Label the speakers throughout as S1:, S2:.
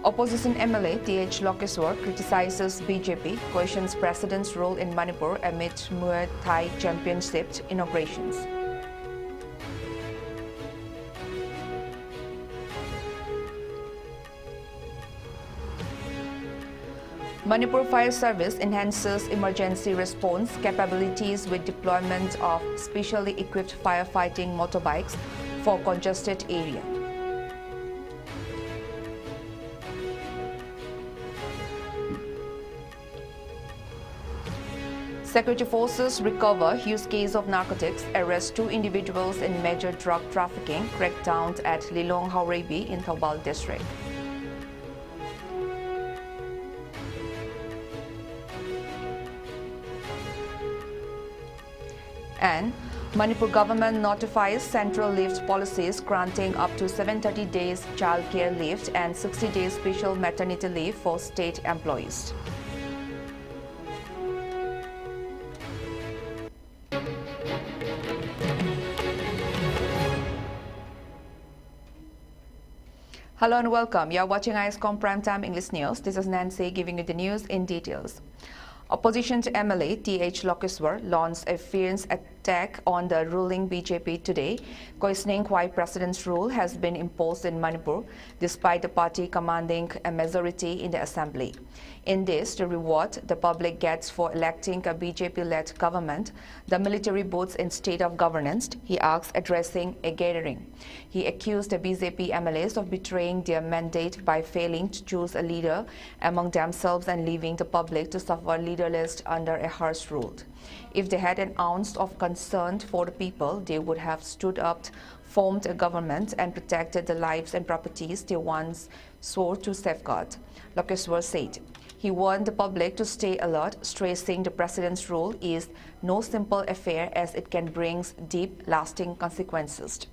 S1: Opposition MLA T.H. Lokeswar criticizes BJP, questions President's role in Manipur amid Muay Thai Championship inaugurations. Manipur Fire Service enhances emergency response capabilities with deployment of specially equipped firefighting motorbikes for congested area. Security forces recover huge case of narcotics, arrest 2 individuals in major drug trafficking crackdown at Lilong Haurebi in Thoubal district. And Manipur government notifies central leave policies granting up to 730 days child care leave and 60 days special maternity leave for state employees. Hello and welcome. You are watching ISCOM Primetime English News. This is Nancy giving you the news in details. Opposition to MLA T.H. Lokeswar launched a fierce attack on the ruling BJP today, questioning why President's rule has been imposed in Manipur despite the party commanding a majority in the assembly. In this, the reward the public gets for electing a BJP-led government, the military boots in state of governance, he asked, addressing a gathering. He accused the BJP MLAs of betraying their mandate by failing to choose a leader among themselves and leaving the public to suffer leaderless under a harsh rule. If they had an ounce of concern for the people, they would have stood up, formed a government and protected the lives and properties they once swore to safeguard, Lokeswar said. He warned the public to stay alert, stressing the President's rule is no simple affair as it can bring deep, lasting consequences.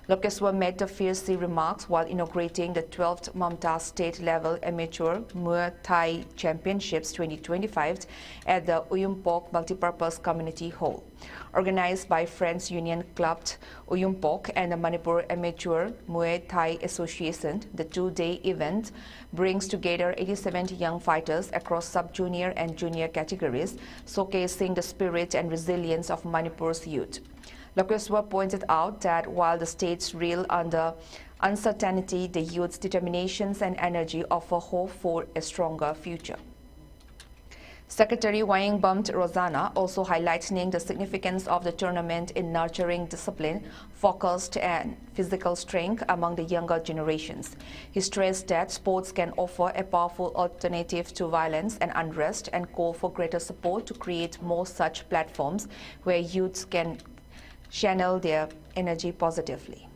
S1: Lokeswar made the fierce remarks while inaugurating the 12th Mamta state-level amateur Muay Thai Championships 2025 at the Uyumpok Multipurpose Community Hall. Organized by Friends Union Club Uyumpok and the Manipur Amateur Muay Thai Association, the 2-day event brings together 87 young fighters across sub-junior and junior categories, showcasing the spirit and resilience of Manipur's youth. Lokeswar pointed out that while the states reel under uncertainty, the youth's determinations and energy offer hope for a stronger future. Secretary Wayang Bumt Rosanna also highlighting the significance of the tournament in nurturing discipline, focused and physical strength among the younger generations. He stressed that sports can offer a powerful alternative to violence and unrest and called for greater support to create more such platforms where youths can channel their energy positively.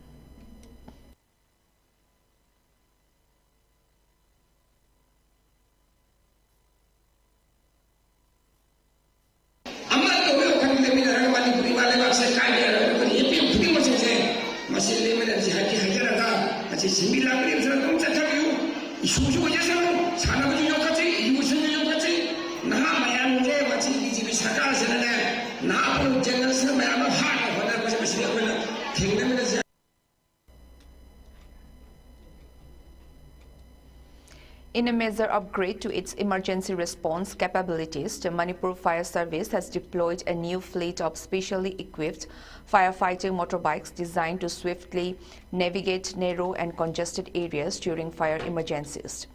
S1: In a major upgrade to its emergency response capabilities, the Manipur Fire Service has deployed a new fleet of specially equipped firefighting motorbikes designed to swiftly navigate narrow and congested areas during fire emergencies.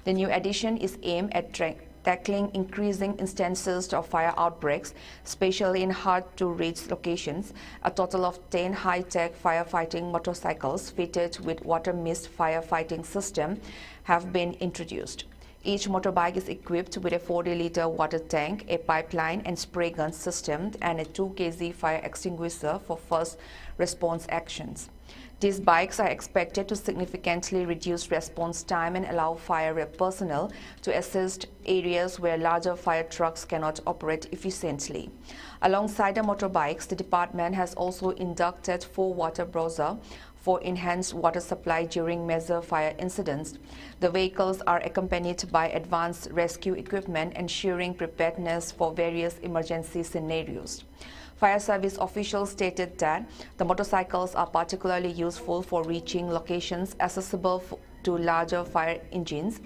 S1: The new addition is aimed at tackling increasing instances of fire outbreaks, especially in hard-to-reach locations. A total of 10 high-tech firefighting motorcycles fitted with water mist firefighting system have been introduced. Each motorbike is equipped with a 40-liter water tank, a pipeline and spray gun system, and a 2 kg fire extinguisher for first response actions. These bikes are expected to significantly reduce response time and allow fire personnel to assist areas where larger fire trucks cannot operate efficiently. Alongside the motorbikes, the department has also inducted 4 water bruisers for enhanced water supply during major fire incidents. The vehicles are accompanied by advanced rescue equipment, ensuring preparedness for various emergency scenarios. Fire service officials stated that the motorcycles are particularly useful for reaching locations accessible to larger fire engines,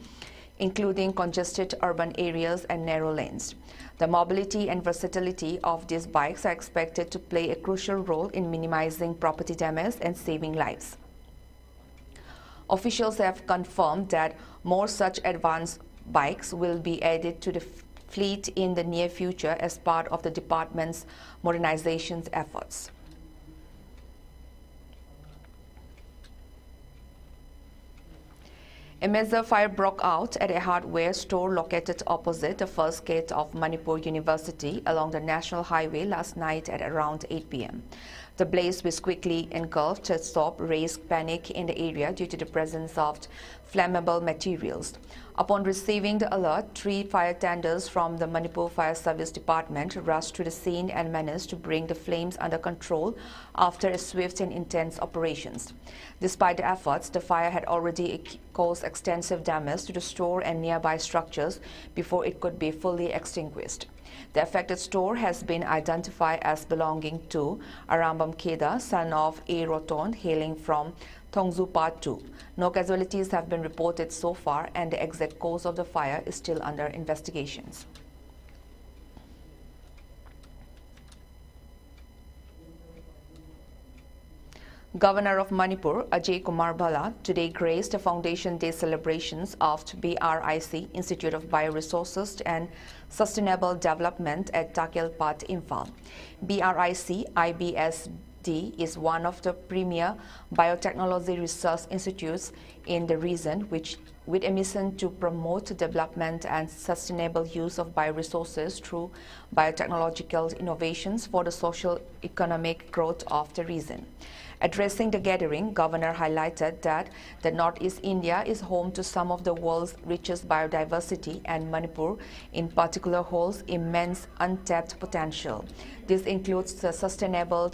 S1: including congested urban areas and narrow lanes. The mobility and versatility of these bikes are expected to play a crucial role in minimizing property damage and saving lives. Officials have confirmed that more such advanced bikes will be added to the fleet in the near future as part of the department's modernization efforts. A major fire broke out at a hardware store located opposite the first gate of Manipur University along the National Highway last night at around 8 p.m. The blaze, which quickly engulfed a shop, raised panic in the area due to the presence of flammable materials. Upon receiving the alert, 3 fire tenders from the Manipur Fire Service Department rushed to the scene and managed to bring the flames under control after a swift and intense operations. Despite the efforts, the fire had already caused extensive damage to the store and nearby structures before it could be fully extinguished. The affected store has been identified as belonging to Arambam Keda, son of A. Roton, hailing from Tongzu Part 2. No casualties have been reported so far, and the exact cause of the fire is still under investigations. Governor of Manipur, Ajay Kumar Bala, today graced the Foundation Day celebrations of BRIC, Institute of Bioresources and Sustainable Development at Takelpat, Imphal. BRIC IBSD is one of the premier biotechnology research institutes in the region, with a mission to promote development and sustainable use of bioresources through biotechnological innovations for the socio-economic growth of the region. Addressing the gathering, Governor highlighted that the Northeast India is home to some of the world's richest biodiversity, and Manipur in particular holds immense untapped potential. This includes the sustainable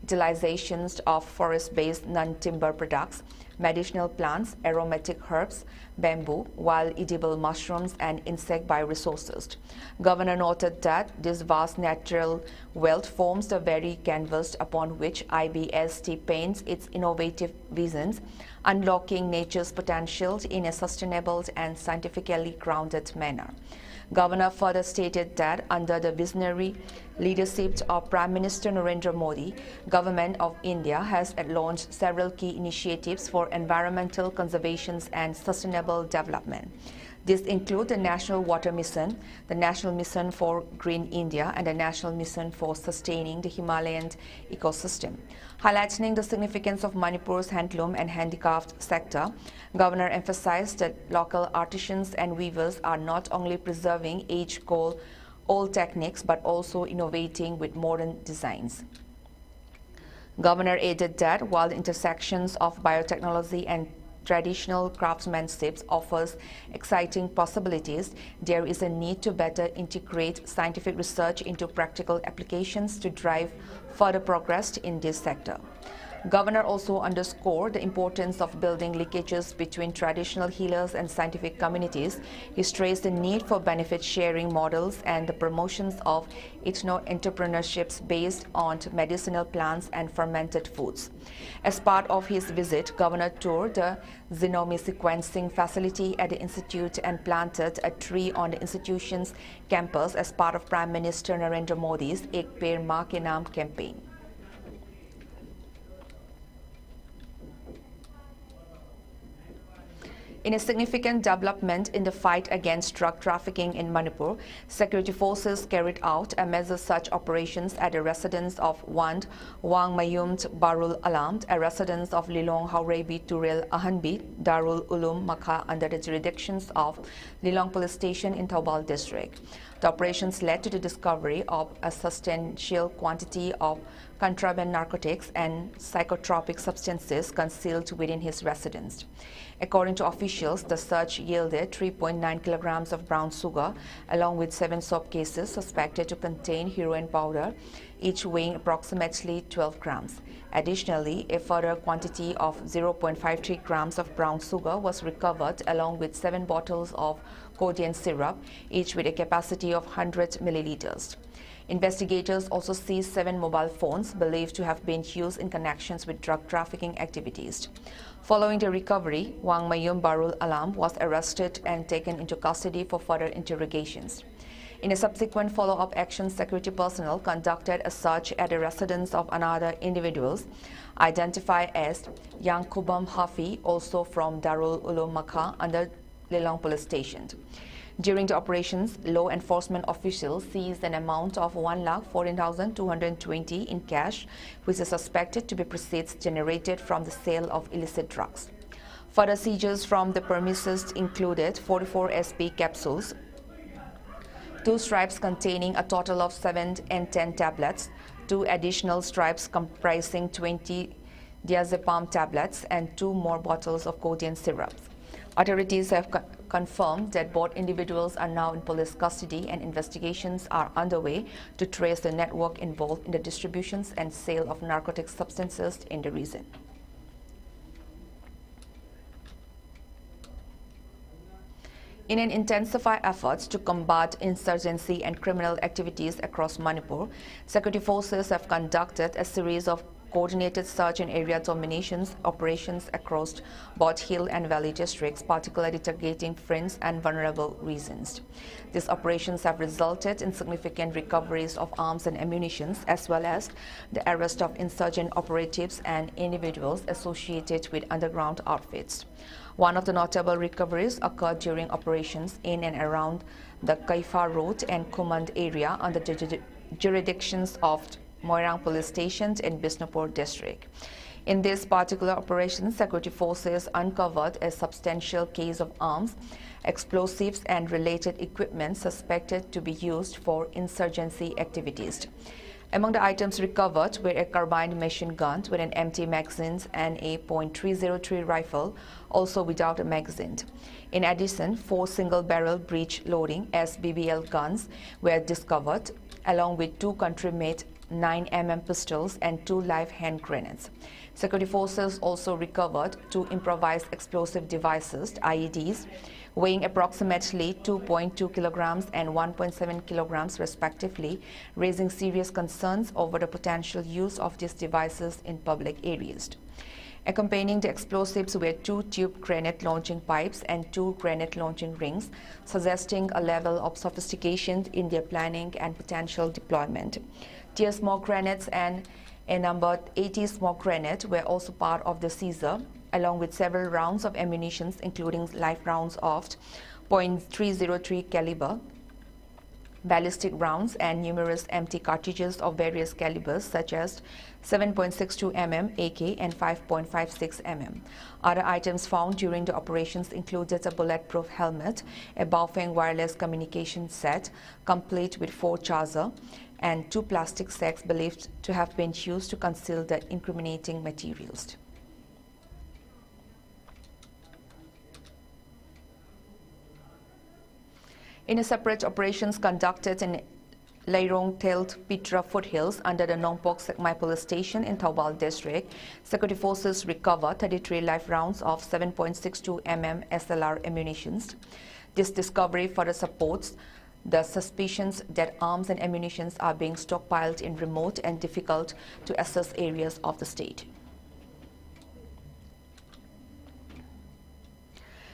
S1: utilizations of forest-based non-timber products, medicinal plants, aromatic herbs, bamboo, wild edible mushrooms, and insect bioresources. Governor noted that this vast natural wealth forms the very canvas upon which IBST paints its innovative visions, unlocking nature's potential in a sustainable and scientifically grounded manner. Governor further stated that under the visionary leadership of Prime Minister Narendra Modi, Government of India has launched several key initiatives for environmental conservation and sustainable development. These include the National Water Mission, the National Mission for Green India, and the National Mission for Sustaining the Himalayan Ecosystem. Highlighting the significance of Manipur's handloom and handicraft sector, Governor emphasized that local artisans and weavers are not only preserving age-old techniques but also innovating with modern designs. Governor added that while the intersections of biotechnology and traditional craftsmanship offers exciting possibilities, there is a need to better integrate scientific research into practical applications to drive further progress in this sector. Governor also underscored the importance of building linkages between traditional healers and scientific communities. He stressed the need for benefit-sharing models and the promotions of ethno-entrepreneurships based on medicinal plants and fermented foods. As part of his visit, Governor toured the genome sequencing facility at the institute and planted a tree on the institution's campus as part of Prime Minister Narendra Modi's Ek Peड़ Maa Ke Naam campaign. In a significant development in the fight against drug trafficking in Manipur, security forces carried out a major search operations at the residence of Wang Mayumt Barul Alam, a residence of Lilong Haurebi Turel Ahanbi Darul Ulum Makha under the jurisdictions of Lilong Police Station in Taubal District. The operations led to the discovery of a substantial quantity of contraband narcotics and psychotropic substances concealed within his residence. According to officials, the search yielded 3.9 kilograms of brown sugar, along with 7 soap cases suspected to contain heroin powder, each weighing approximately 12 grams. Additionally, a further quantity of 0.53 grams of brown sugar was recovered, along with 7 bottles of codeine syrup, each with a capacity of 100 milliliters. Investigators also seized 7 mobile phones believed to have been used in connections with drug trafficking activities. Following the recovery, Wang Mayum Barul Alam was arrested and taken into custody for further interrogations. In a subsequent follow-up action, security personnel conducted a search at the residence of another individuals identified as Yang Kubam Hafi, also from Darul Ulum Makkah, under Lelong Police Station. During the operations, law enforcement officials seized an amount of 1,14,220 in cash, which is suspected to be proceeds generated from the sale of illicit drugs. Further seizures from the premises included 44 SP capsules, 2 stripes containing a total of 7 and 10 tablets, 2 additional stripes comprising 20 diazepam tablets, and 2 more bottles of codeine syrups. Authorities have confirmed that both individuals are now in police custody and investigations are underway to trace the network involved in the distributions and sale of narcotic substances in the region. In an intensified effort to combat insurgency and criminal activities across Manipur, security forces have conducted a series of coordinated search and area dominations operations across both hill and valley districts, particularly targeting fringe and vulnerable regions. These operations have resulted in significant recoveries of arms and ammunition, as well as the arrest of insurgent operatives and individuals associated with underground outfits. One of the notable recoveries occurred during operations in and around the Kaifa Road and Kumand area under the jurisdictions of Moirang Police Station in Bisnupur district. In this particular operation, security forces uncovered a substantial case of arms, explosives and related equipment suspected to be used for insurgency activities. Among the items recovered were a carbine machine gun with an empty magazine and a .303 rifle, also without a magazine. In addition, 4 single-barrel breech-loading SBBL guns were discovered, along with 2 country-made 9mm pistols and 2 live hand grenades. Security forces also recovered 2 improvised explosive devices, IEDs, weighing approximately 2.2 kilograms and 1.7 kilograms respectively, raising serious concerns over the potential use of these devices in public areas. Accompanying the explosives were 2 tube grenade launching pipes and 2 grenade launching rings, suggesting a level of sophistication in their planning and potential deployment. Tear smoke grenades and a number 80 smoke grenades were also part of the seizure, along with several rounds of ammunition, including live rounds of .303 caliber, ballistic rounds, and numerous empty cartridges of various calibers such as 7.62 mm AK and 5.56 mm. Other items found during the operations included a bulletproof helmet, a Baofeng wireless communication set complete with 4 chargers, and 2 plastic sacks believed to have been used to conceal the incriminating materials. In a separate operations conducted in Lairong Telt Pitra foothills under the Nongpok Sekmai police station in Taubal district, security forces recovered 33 live rounds of 7.62 mm SLR ammunition. This discovery further supports the suspicions that arms and ammunition are being stockpiled in remote and difficult to access areas of the state.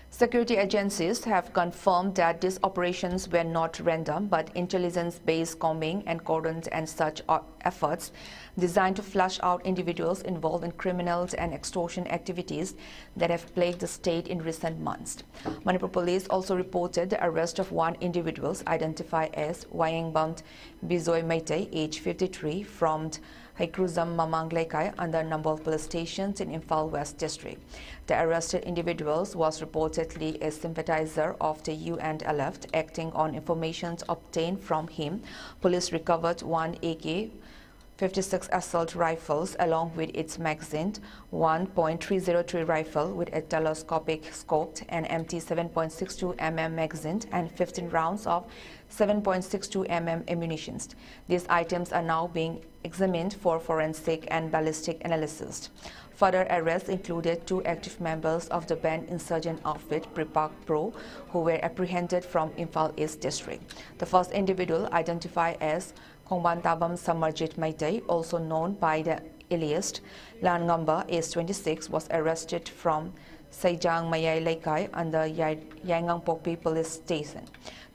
S1: Security agencies have confirmed that these operations were not random but intelligence-based combing and cordons and such efforts designed to flush out individuals involved in criminal and extortion activities that have plagued the state in recent months. Manipur police also reported the arrest of 1 individual identified as Wayangbam Bizoy Meitei, age 53, from Haikruzam Mamanglekai under Nambol police stations in Imphal West district. The arrested individual was reportedly a sympathizer of the UNLF. Acting on information obtained from him, police recovered 1 AK-56 assault rifles along with its magazine, 1.303 rifle with a telescopic scope, an empty 7.62 mm magazine, and 15 rounds of 7.62 mm ammunition. These items are now being examined for forensic and ballistic analysis. Further arrests included 2 active members of the banned insurgent outfit Pripak Pro, who were apprehended from Imphal East district. The first individual, identified as Khongban Tabam Samarjit Maitei, also known by the alias Langamba, age 26, was arrested from Saijang Mayai Laikai under Yangang Police Station.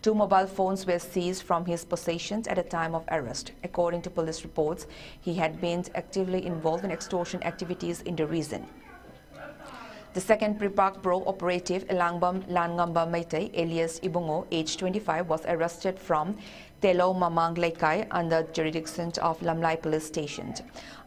S1: 2 mobile phones were seized from his possessions at the time of arrest. According to police reports, he had been actively involved in extortion activities in the region. The second Pripak Bro operative, Langbam Langamba Maitei, alias Ibungo, age 25, was arrested from Telo Mamang Laikai under jurisdiction of Lamlai Police Station.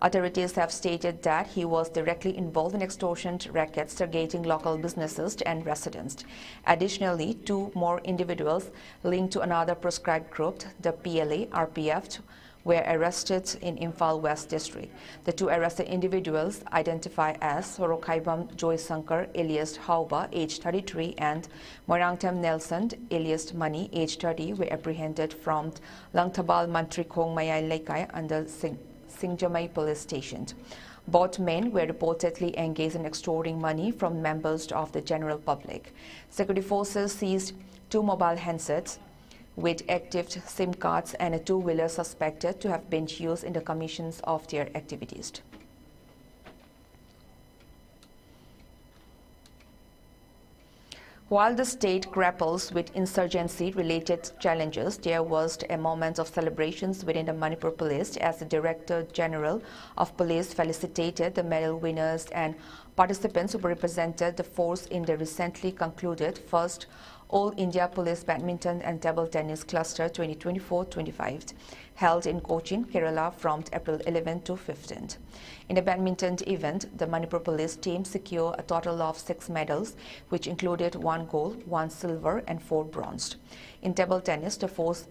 S1: Authorities have stated that he was directly involved in extortion rackets targeting local businesses and residents. Additionally, 2 more individuals linked to another proscribed group, the PLA RPF, were arrested in Imphal West District. The 2 arrested individuals, identified as Sorokhaibam Joy Sankar, alias Hauba, age 33, and Moirangtam Nelson, alias Mani, age 30, were apprehended from Langtabal Mantri Khong Mayai Laikai under Singjamai Police Station. Both men were reportedly engaged in extorting money from members of the general public. Security forces seized 2 mobile handsets with active SIM cards and a 2-wheeler suspected to have been used in the commissions of their activities. While the state grapples with insurgency-related challenges, there was a moment of celebrations within the Manipur Police as the Director General of Police felicitated the medal winners and participants who represented the force in the recently concluded first All India Police Badminton and Table Tennis Cluster 2024-25, held in Cochin, Kerala from April 11 to 15. In the badminton event, the Manipur Police team secured a total of 6 medals, which included 1 gold, 1 silver and 4 bronze. In table tennis, the force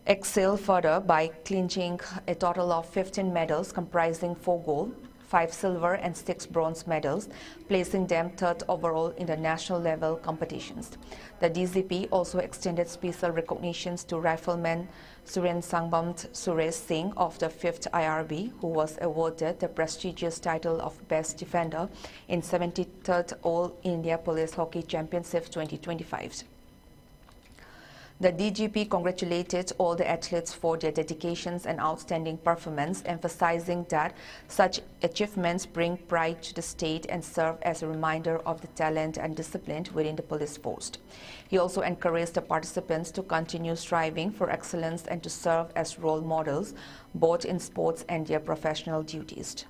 S1: excelled further by clinching a total of 15 medals comprising 4 gold, 5 silver and 6 bronze medals, placing them 3rd overall in the national level competitions. The DZP also extended special recognitions to Rifleman Suren Sangbam Suresh Singh of the 5th IRB, who was awarded the prestigious title of Best Defender in 73rd All India Police Hockey Championship 2025. The DGP congratulated all the athletes for their dedications and outstanding performance, emphasizing that such achievements bring pride to the state and serve as a reminder of the talent and discipline within the police force. He also encouraged the participants to continue striving for excellence and to serve as role models, both in sports and their professional duties.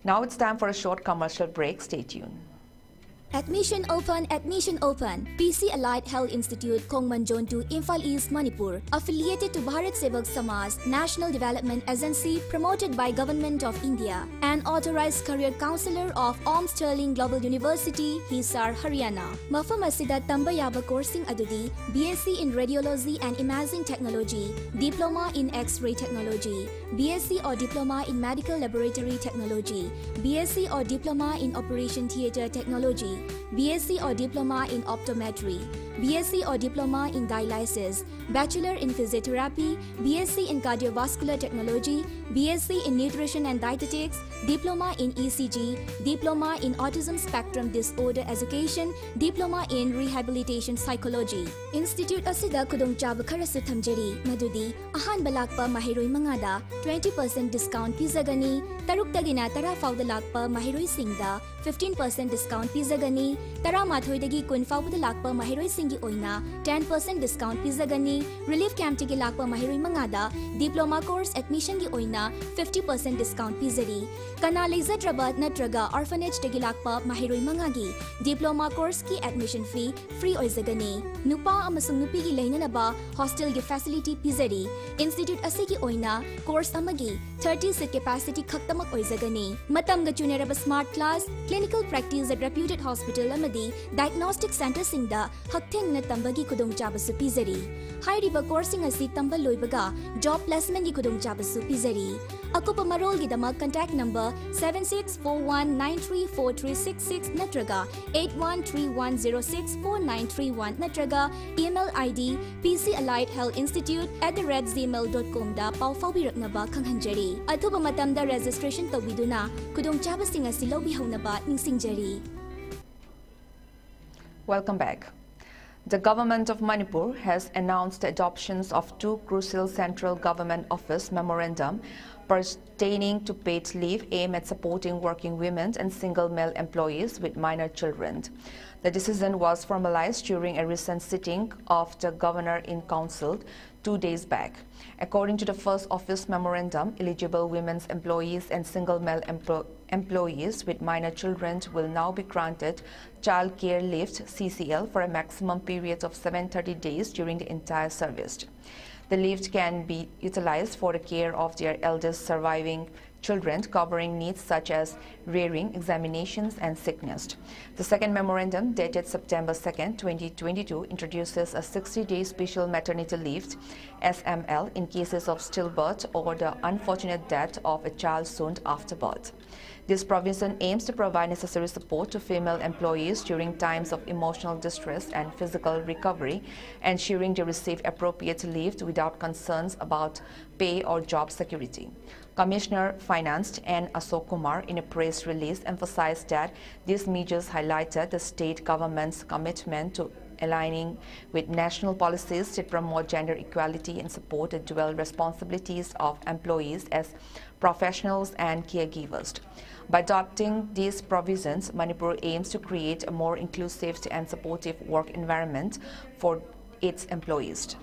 S1: Now it's time for a short commercial break. Stay tuned.
S2: Admission open, admission open. PC Allied Health Institute, Kongmanjon to Imphal East, Manipur, affiliated to Bharat Sevak Samaj, National Development Agency, promoted by Government of India, and authorized career counselor of Om Sterling Global University, Hisar, Haryana. Mafam asida tamba yaba coursing adudi, BSc in Radiology and Imaging Technology, Diploma in X-ray Technology, BSc or Diploma in Medical Laboratory Technology, BSc or Diploma in Operation Theatre Technology, BSc or Diploma in Optometry, BSc or Diploma in Dialysis, Bachelor in Physiotherapy, BSc in Cardiovascular Technology, BSc in Nutrition and Dietetics, Diploma in ECG, Diploma in Autism Spectrum Disorder Education, Diploma in Rehabilitation Psychology. Institute asida kudongchaba kharasu thamjari, madudi ahan balakpa mahiroi mangada 20% discount pizagani, taruktagina tara fauda lakpa mahiroi singda 15% discount pizagani, tara mathoidagi kun fauda lakpa mahiroi singi oina 10% discount pizagani, relief camp tigi lakpa mahiroi mangada diploma course admission gi oina 50% discount pizari, kana leizadrabat natraga orphanage tigi lakpa mahiroi mangagi diploma course ki admission fee free oizagani, nupa amasung nupi gi leinanaba hostel gi facility pizari. Institute asigi oina course amagi 30 seat capacity khaktamak oizagani, matam ga chunaraba smart class, clinical practice at reputed hospital amadi diagnostic center singda haktheng na tambagi kudongchabasu pizari. Hairiba coursing asi tambal loibaga job placement gi kudongchabasu pizari. Akupa marol gi damak contact number 7641934366 natraga 8131064931 natraga email ID pcalliedhealthinstitute@gmail.com da pau faubiraknaba khanghanjari. Athuba matamda registration tawiduna kudongchabasing asi lobihonaba ningsingjari.
S1: Welcome back. The government of Manipur has announced the adoptions of two crucial central government office memorandum pertaining to paid leave aimed at supporting working women and single male employees with minor children. The decision was formalized during a recent sitting of the Governor-in-Council 2 days back. According to the first office memorandum, eligible women's employees and single male employees with minor children will now be granted Child Care Leave (CCL) for a maximum period of 730 days during the entire service. The leave can be utilized for the care of their eldest surviving children, covering needs such as rearing, examinations, and sickness. The second memorandum, dated September 2, 2022, introduces a 60-day special maternity leave (SML) in cases of stillbirth or the unfortunate death of a child soon after birth. This provision aims to provide necessary support to female employees during times of emotional distress and physical recovery, ensuring they receive appropriate leave without concerns about pay or job security. Commissioner Finance N. Ashok Kumar, in a press release, emphasized that these measures highlighted the state government's commitment to aligning with national policies to promote gender equality and support the dual responsibilities of employees as professionals and caregivers. By adopting these provisions, Manipur aims to create a more inclusive and supportive work environment for its employees.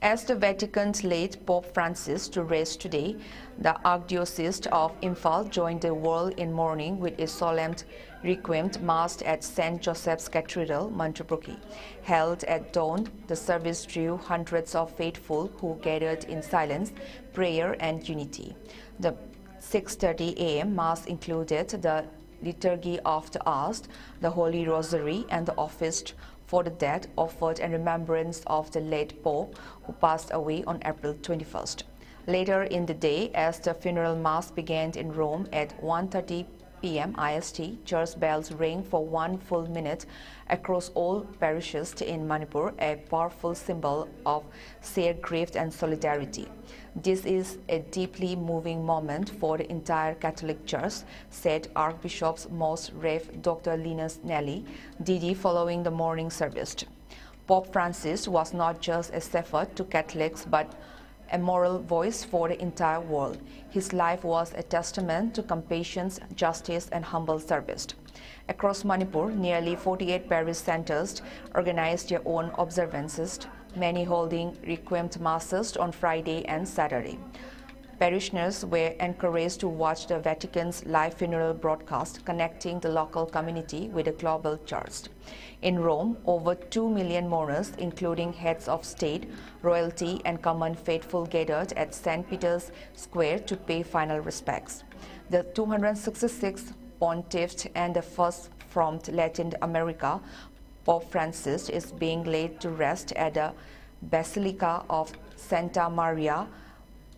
S1: As the Vatican laid Pope Francis to rest today, the Archdiocese of Imphal joined the world in mourning with a solemn requiem mass at St. Joseph's Cathedral, Manchuproki. Held at dawn, the service drew hundreds of faithful who gathered in silence, prayer, and unity. The 6:30 a.m. Mass included the Liturgy of the Hours, the Holy Rosary, and the Office for the Dead, offered in remembrance of the late Pope who passed away on April 21st. Later in the day, as the funeral mass began in Rome at 1:30 p.m. IST, church bells rang for 1 full minute across all parishes in Manipur, a powerful symbol of shared grief and solidarity. This is a deeply moving moment for the entire Catholic Church, said Archbishop's Most Rev. Dr. Linus Nelly, DD, following the morning service. Pope Francis was not just a shepherd to Catholics, but a moral voice for the entire world. His life was a testament to compassion, justice, and humble service. Across Manipur, nearly 48 parish centers organized their own observances, many holding requiem masses on Friday and Saturday. Parishioners were encouraged to watch the Vatican's live funeral broadcast, connecting the local community with the global church. In Rome, over 2 million mourners, including heads of state, royalty, and common faithful, gathered at St. Peter's Square to pay final respects. The 266th pontiff and the first from Latin America, Pope Francis, is being laid to rest at the Basilica of Santa Maria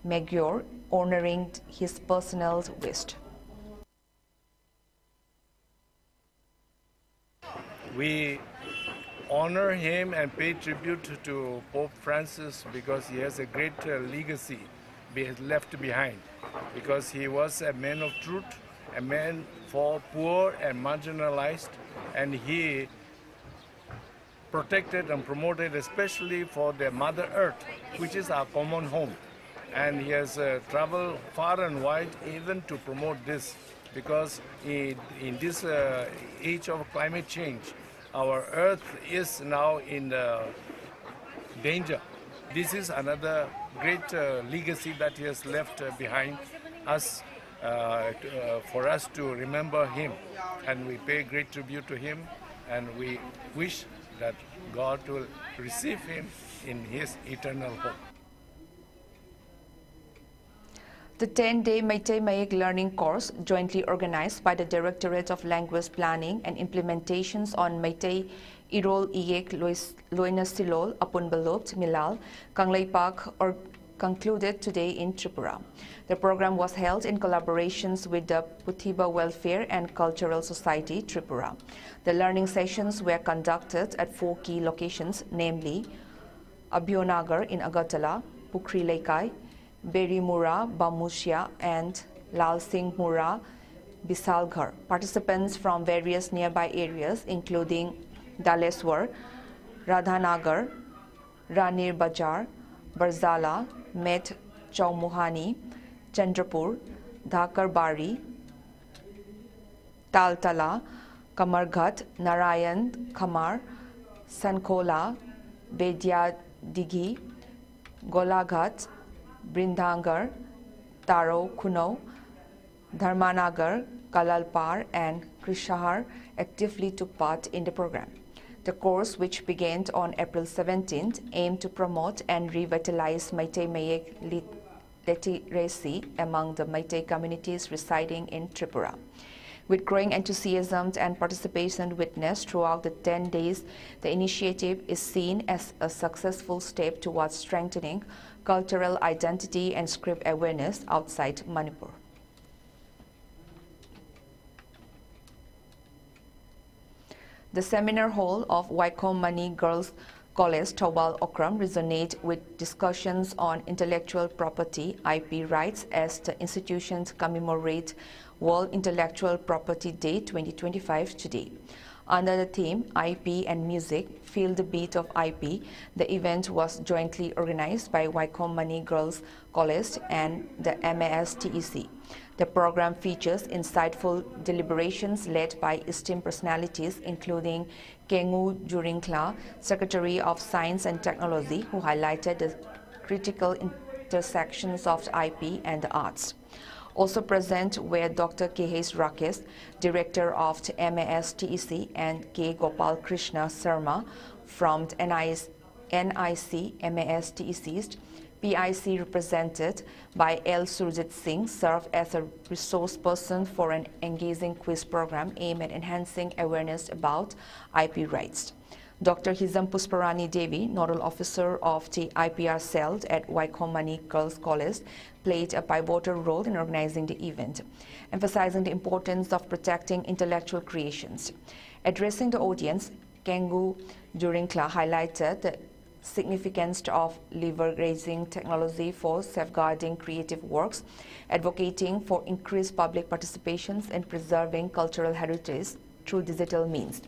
S1: Maggiore, honoring his personal wish.
S3: We honor him and pay tribute to Pope Francis because he has a great legacy left behind, because he was a man of truth, a man for poor and marginalized, and he protected and promoted especially for the Mother Earth, which is our common home. And he has traveled far and wide even to promote this, because in this age of climate change, our earth is now in danger. This is another great legacy that he has left behind us, for us to remember him. And we pay great tribute to him, and we wish that God will receive him in his eternal home.
S1: The 10-day Meitei Mayek learning course, jointly organized by the Directorate of Language Planning and Implementations on Meitei Irol Iyek Loinasilol Apunbalot Milal, Kangleipak, or concluded today in Tripura. The program was held in collaborations with the Puthiba Welfare and Cultural Society, Tripura. The learning sessions were conducted at 4 key locations, namely Abhyonagar in Agartala, Pukri Laikai, Berimura, Bamushia, and Lal Singh Mura, Bisalghar. Participants from various nearby areas including Daleswar, Radhanagar, Ranir Bajar, Barzala, met Chaumuhani, Chandrapur, Dhakarbari, Taltala, Kamarghat, Narayan Khamar, Sankola, Bedia Dighi, Golaghat, Brindangar, Taro Kuno, Dharmanagar, Kalalpar and Krishahar actively took part in the program. The course, which began on April 17th, aimed to promote and revitalize Meitei Mayek literacy among the Meitei communities residing in Tripura. With growing enthusiasm and participation witnessed throughout the 10 days, the initiative is seen as a successful step towards strengthening cultural identity and script awareness outside Manipur. The seminar hall of Waikomani Girls College, Thobal Okram, resonate with discussions on intellectual property (IP) rights as the institutions commemorate World Intellectual Property Day 2025 today. Under the theme IP and Music, Feel the Beat of IP, the event was jointly organized by Waikomani Girls College and the MASTEC. The program features insightful deliberations led by esteemed personalities including Kengu Jurinkla, Secretary of Science and Technology, who highlighted the critical intersections of IP and the arts. Also present were Dr. K.H. Rakesh, Director of the MASTEC, and K. Gopal Krishna Sarma from the NIC MASTEC. PIC, represented by L. Surjit Singh, served as a resource person for an engaging quiz program aimed at enhancing awareness about IP rights. Dr. Hizam Pusparani Devi, Nodal Officer of the IPR cell at Waikomani Girls College, played a pivotal role in organizing the event, emphasizing the importance of protecting intellectual creations. Addressing the audience, Kengu Jurinkla highlighted the significance of leveraging technology for safeguarding creative works, advocating for increased public participations in preserving cultural heritage through digital means.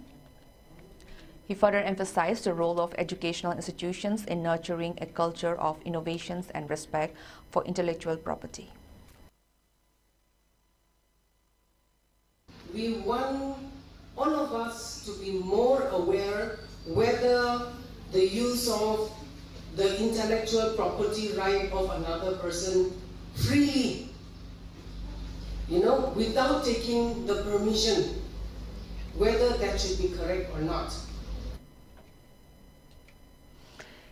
S1: He further emphasized the role of educational institutions in nurturing a culture of innovations and respect for intellectual property.
S4: We want all of us to be more aware whether the use of the intellectual property right of another person freely, without taking the permission, whether that should be correct or not.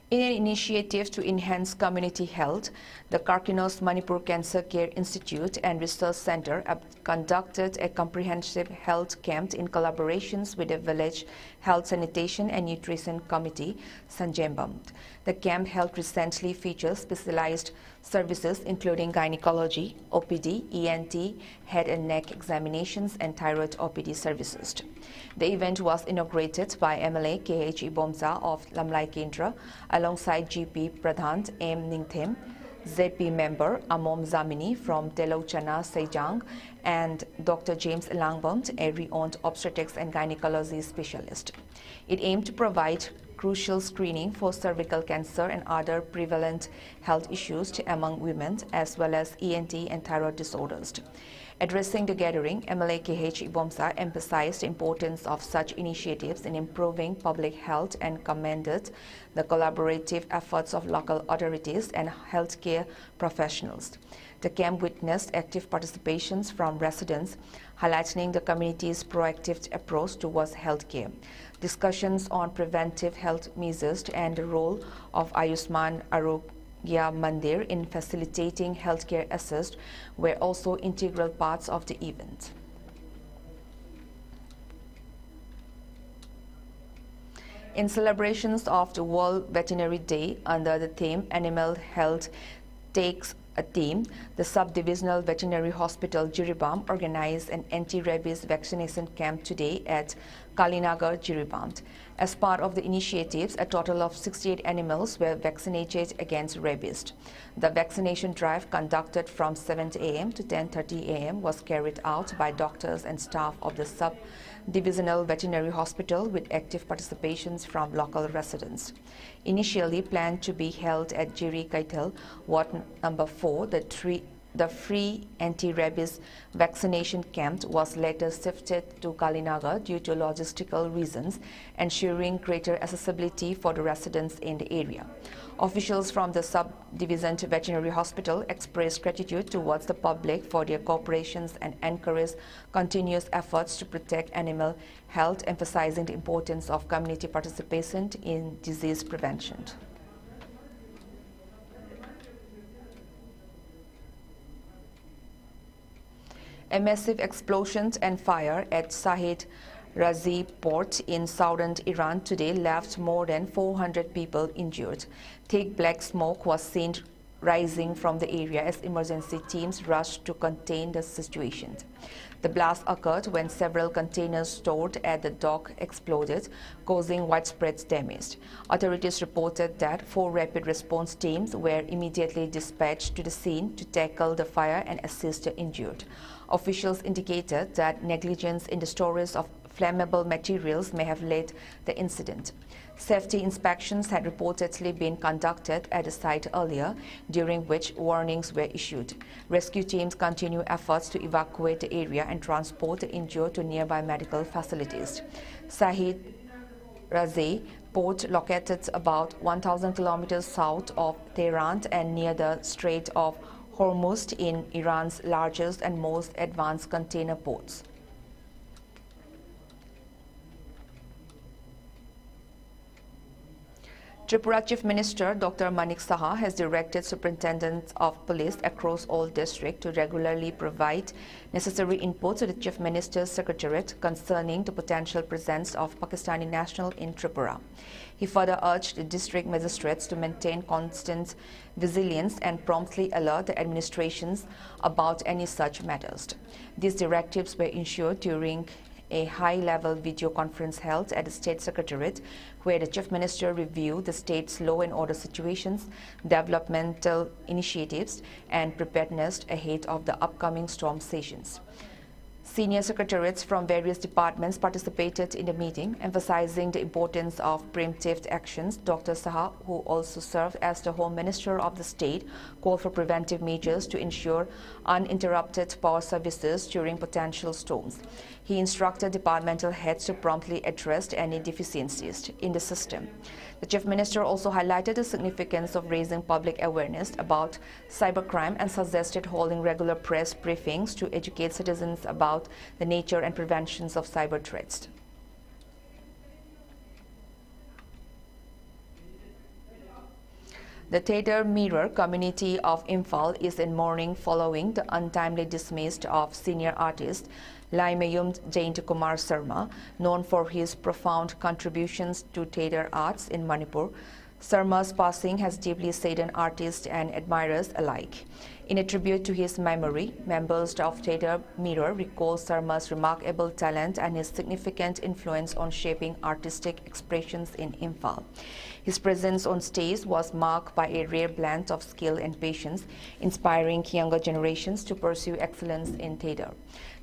S1: In an initiative to enhance community health, the Karkinos Manipur Cancer Care Institute and Research Center conducted a comprehensive health camp in collaborations with the Village Health Sanitation and Nutrition Committee, Sanjembam. The camp held recently features specialized services including gynecology, OPD, ENT, head and neck examinations, and thyroid OPD services. The event was inaugurated by MLA K.H. Ibomza of Lamlai Kendra alongside GP Pradhan M. Ningthem, ZP member Amom Zamini from Telochana Sejang, and Dr. James Langbont, a renowned obstetrics and gynecology specialist. It aimed to provide crucial screening for cervical cancer and other prevalent health issues among women, as well as ENT and thyroid disorders. Addressing the gathering, MLA K.H. Ibomsa emphasized the importance of such initiatives in improving public health and commended the collaborative efforts of local authorities and healthcare professionals. The camp witnessed active participations from residents, highlighting the community's proactive approach towards healthcare. Discussions on preventive health measures and the role of Ayushman Arogya Mandir in facilitating healthcare access were also integral parts of the event. In celebrations of the World Veterinary Day under the theme Animal Health Takes a team, the Sub-Divisional Veterinary Hospital Jiribam organized an anti-rabies vaccination camp today at Kalinagar, Jiribam. As part of the initiatives, a total of 68 animals were vaccinated against rabies. The vaccination drive, conducted from 7 a.m. to 10:30 a.m., was carried out by doctors and staff of the Sub-Divisional Veterinary Hospital with active participations from local residents. Initially planned to be held at Jiri Kaital, Ward number 4, the free anti-rabies vaccination camp was later shifted to Kalinagar due to logistical reasons, ensuring greater accessibility for the residents in the area. Officials from the Sub-Division Veterinary Hospital expressed gratitude towards the public for their cooperation and encouraged continuous efforts to protect animal health, emphasizing the importance of community participation in disease prevention. A massive explosion and fire at Shahid Razi port in southern Iran today left more than 400 people injured. Thick black smoke was seen rising from the area as emergency teams rushed to contain the situation. The blast occurred when several containers stored at the dock exploded, causing widespread damage. Authorities reported that 4 rapid response teams were immediately dispatched to the scene to tackle the fire and assist the injured. Officials indicated that negligence in the storage of flammable materials may have led the incident. Safety inspections had reportedly been conducted at the site earlier, during which warnings were issued. Rescue teams continue efforts to evacuate the area and transport the injured to nearby medical facilities. Shahid Razi port, located about 1,000 kilometers south of Tehran and near the Strait of Hormuz, in Iran's largest and most advanced container ports. Tripura Chief Minister Dr. Manik Saha has directed superintendents of police across all districts to regularly provide necessary input to the Chief Minister's Secretariat concerning the potential presence of Pakistani nationals in Tripura. He further urged the district magistrates to maintain constant vigilance and promptly alert the administrations about any such matters. These directives were issued during a high-level video conference held at the State Secretariat, where the Chief Minister reviewed the state's law and order situations, developmental initiatives, and preparedness ahead of the upcoming storm sessions. Senior secretariats from various departments participated in the meeting, emphasizing the importance of preemptive actions. Dr. Saha, who also served as the Home Minister of the state, called for preventive measures to ensure uninterrupted power services during potential storms. He instructed departmental heads to promptly address any deficiencies in the system. The Chief Minister also highlighted the significance of raising public awareness about cybercrime and suggested holding regular press briefings to educate citizens about the nature and preventions of cyber threats. The Theatre Mirror community of Imphal is in mourning following the untimely dismissal of senior artist Laimayum Jayantikumar Sharma, known for his profound contributions to theatre arts in Manipur. Sharma's passing has deeply saddened artists and admirers alike. In a tribute to his memory, members of Theatre Mirror recall Sharma's remarkable talent and his significant influence on shaping artistic expressions in Imphal. His presence on stage was marked by a rare blend of skill and patience, inspiring younger generations to pursue excellence in theatre.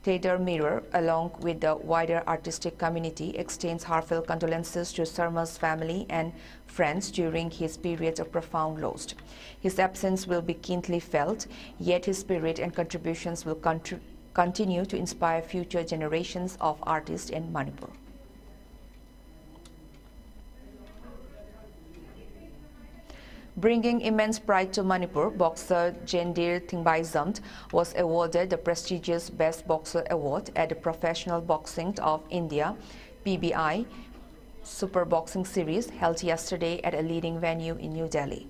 S1: Theatre Mirror, along with the wider artistic community, extends heartfelt condolences to Sharma's family and friends during his period of profound loss. His absence will be keenly felt, yet his spirit and contributions will continue to inspire future generations of artists in Manipur. Bringing immense pride to Manipur, boxer Jendir Thingbaizamd was awarded the prestigious Best Boxer Award at the Professional Boxing of India (PBI) Super Boxing Series held yesterday at a leading venue in New Delhi.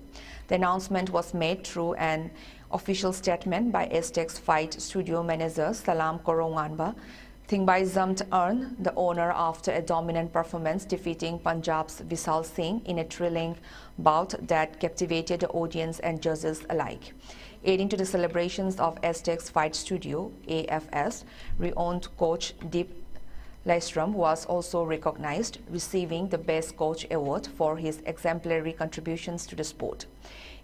S1: The announcement was made through an official statement by Aztecs Fight Studio manager Salam Koronganba. Thingbaizamd earned the honor after a dominant performance, defeating Punjab's Vishal Singh in a thrilling bout that captivated the audience and judges alike. Aiding to the celebrations of Aztecs Fight Studio, AFS, renowned coach Deep Lystrom was also recognized, receiving the Best Coach Award for his exemplary contributions to the sport.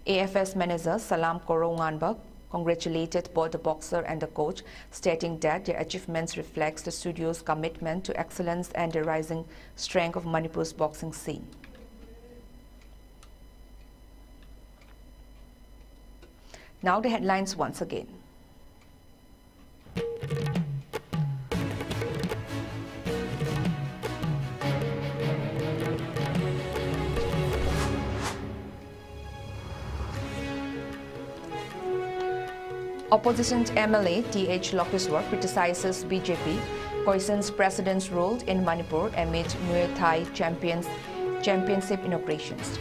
S1: AFS manager Salam Koronganbak congratulated both the boxer and the coach, stating that their achievements reflects the studio's commitment to excellence and the rising strength of Manipur's boxing scene. Now the headlines once again. Opposition MLA T.H. Lokeswar criticizes BJP, questions president's role in Manipur amid Muay Thai championship inaugurations.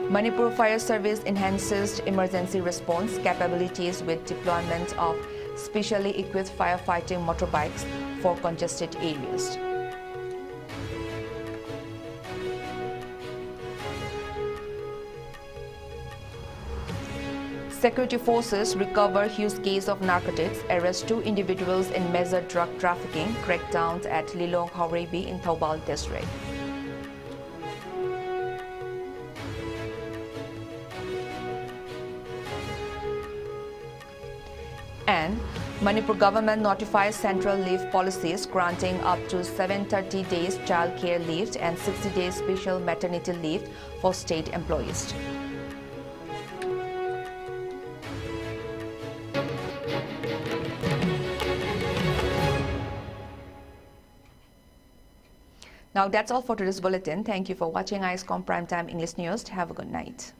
S1: Manipur Fire Service enhances emergency response capabilities with deployment of specially equipped firefighting motorbikes for congested areas. Security forces recover huge case of narcotics, arrest 2 individuals in major drug trafficking, crackdowns at Lilong Haurebi in Thoubal district. And Manipur government notifies central leave policies granting up to 730 days child care leave and 60 days special maternity leave for state employees. Now that's all for today's bulletin. Thank you for watching ISCOM Primetime English News. Have a good night.